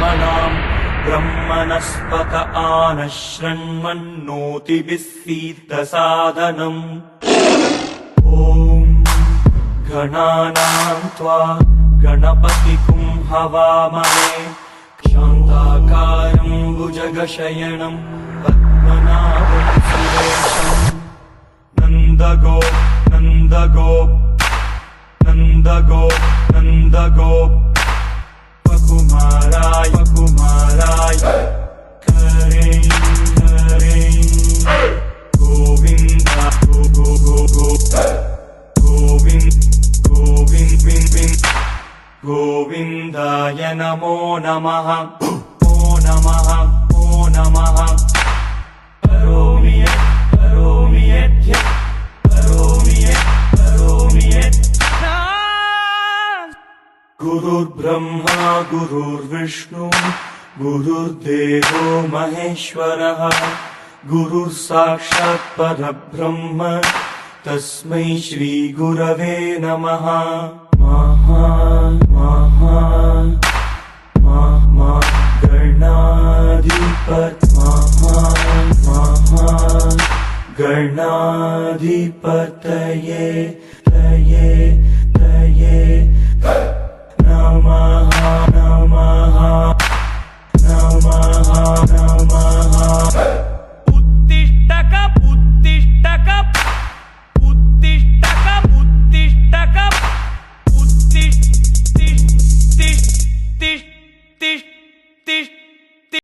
ब्रह्मणाम् ब्रह्मणस्पत आनः शृण्वन्नोतिभिः सीदसादनम्। ॐ गणानाम् त्वा गणपतिगुं हवामहे शान्ताकारं भुजगशयनं पद्मनाभं सुरेशम्। नन्दगोप कुमाराय हरे गोविन्द गोविन्दाय नमो नमः। ओ नमः करोमि यत् गुरुर्ब्रह्मा गुरुर्विष्णु गुरुर्देवो महेश्वरः गुरुर्साक्षात् परब्रह्म तस्मै श्री गुरवे नमः। गणाधिपतये नमः।